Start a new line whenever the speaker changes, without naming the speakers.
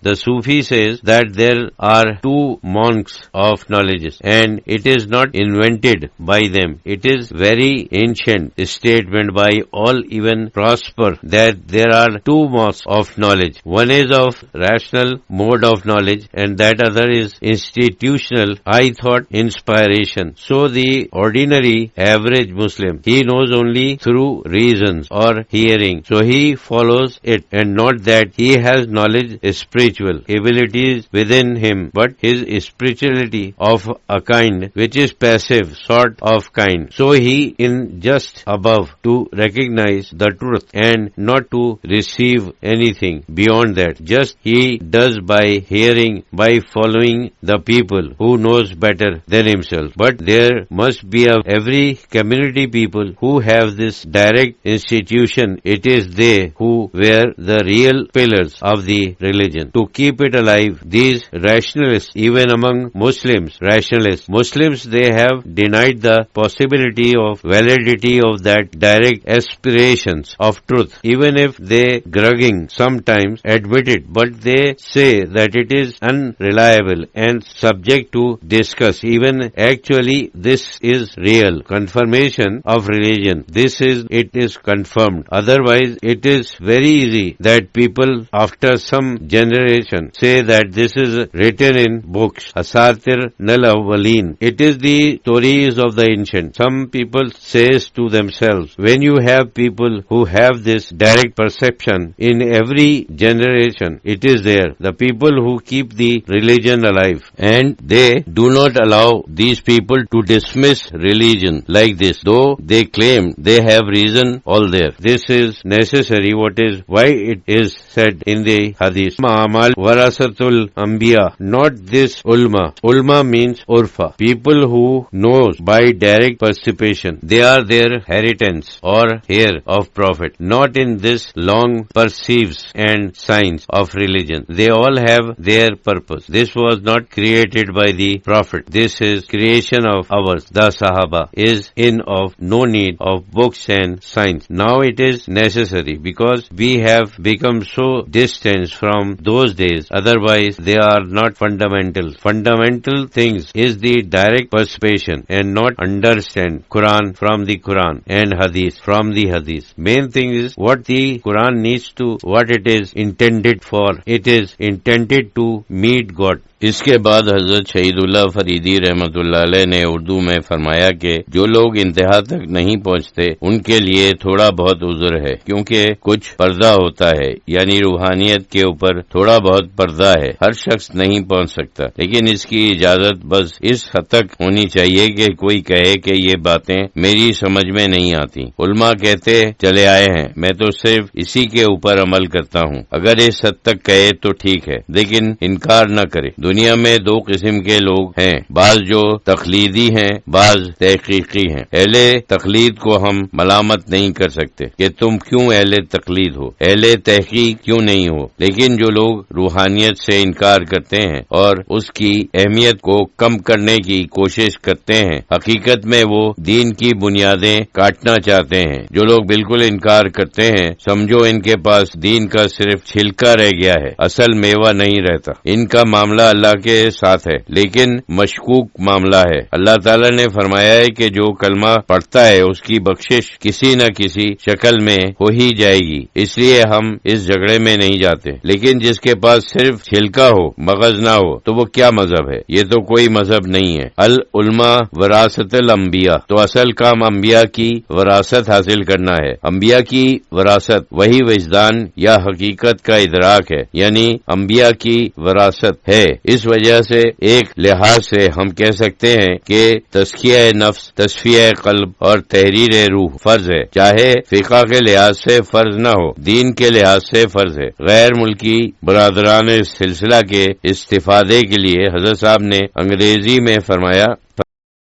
The Sufi says that there are two monks of knowledge, and it is not invented by them. It is very ancient statement by all even prosper that there are two modes of knowledge. One is of rational mode of knowledge, and that other is institutional I thought inspiration. So the ordinary average Muslim, he knows only through reasons or hearing, so he follows it, and not that he has knowledge, spiritual abilities within him, but his spirituality of a kind which is passive sort of kind. So he in just above to recognize the truth and not to receive anything beyond that. Just he does by hearing, by following the people who knows better than himself. But there must be of every community people who have this direct institution. It is they who were the real pillars of the religion. To keep it alive, these rationalists, even among Muslims, they have denied the possibility of validity of that direct aspirations of truth, even if they grudging sometimes admit it, but they say that it is unreliable and subject to discuss. Even actually this is real confirmation of religion. It is confirmed. Otherwise it is very easy that people after some generation say that this is written in books, Asatir Nal-Awwaleen. It is the stories of the ancient. Some people says to themselves, when you have people who have this direct perception in every generation, it is there. The people who keep the religion alive, and they do not allow these people to dismiss religion like this, though they claim they have reason all there. This is necessary, why it is said in the hadith, Ma'amal Warasatul Anbiya, not this ulma. Ulma means urfa. People who knows by direct perception. They are their inheritance or heir of Prophet, not in this long perceives and signs of religion. They all have their purpose. This was not created by the Prophet. This is creation of ours. The Sahaba is in of no need of books and signs. Now it is necessary because we have become so distant from those days. Otherwise they are not fundamental. Fundamental things is the direct perception and not understand Quran from the Quran and Hadith from the Hadith. Main thing is what the Quran needs to, what it is intended for. It is intended to meet God.
اس کے بعد حضرت شہید اللہ فریدی رحمۃ اللہ علیہ نے اردو میں فرمایا کہ جو لوگ انتہا تک نہیں پہنچتے ان کے لیے تھوڑا بہت عذر ہے، کیونکہ کچھ پردہ ہوتا ہے، یعنی روحانیت کے اوپر تھوڑا بہت پردہ ہے، ہر شخص نہیں پہنچ سکتا، لیکن اس کی اجازت بس اس حد تک ہونی چاہیے کہ کوئی کہے کہ یہ باتیں میری سمجھ میں نہیں آتی۔ علماء کہتے چلے آئے ہیں، میں تو صرف اسی کے اوپر عمل کرتا ہوں، اگر اس حد تک کہے تو ٹھیک ہے، لیکن انکار نہ کرے۔ دنیا میں دو قسم کے لوگ ہیں، بعض جو تقلیدی ہیں، بعض تحقیقی ہیں۔ اہل تقلید کو ہم ملامت نہیں کر سکتے کہ تم کیوں اہل تقلید ہو، اہل تحقیق کیوں نہیں ہو، لیکن جو لوگ روحانیت سے انکار کرتے ہیں اور اس کی اہمیت کو کم کرنے کی کوشش کرتے ہیں، حقیقت میں وہ دین کی بنیادیں کاٹنا چاہتے ہیں۔ جو لوگ بالکل انکار کرتے ہیں، سمجھو ان کے پاس دین کا صرف چھلکا رہ گیا ہے، اصل میوہ نہیں رہتا۔ ان کا معاملہ اللہ کے ساتھ ہے، لیکن مشکوک معاملہ ہے۔ اللہ تعالیٰ نے فرمایا ہے کہ جو کلمہ پڑھتا ہے اس کی بخشش کسی نہ کسی شکل میں ہو ہی جائے گی، اس لیے ہم اس جھگڑے میں نہیں جاتے۔ لیکن جس کے پاس صرف چھلکا ہو، مغز نہ ہو، تو وہ کیا مذہب ہے؟ یہ تو کوئی مذہب نہیں ہے۔ العلماء وراثت الانبیاء، تو اصل کام انبیاء کی وراثت حاصل کرنا ہے۔ انبیاء کی وراثت وہی وجدان یا حقیقت کا ادراک ہے، یعنی انبیاء کی وراثت ہے۔ اس وجہ سے ایک لحاظ سے ہم کہہ سکتے ہیں کہ تزکیہ نفس، تصفیہ قلب اور تحریر روح فرض ہے، چاہے فقہ کے لحاظ سے فرض نہ ہو، دین کے لحاظ سے فرض ہے۔ غیر ملکی برادران سلسلہ کے استفادے کے لیے حضرت صاحب نے انگریزی میں فرمایا،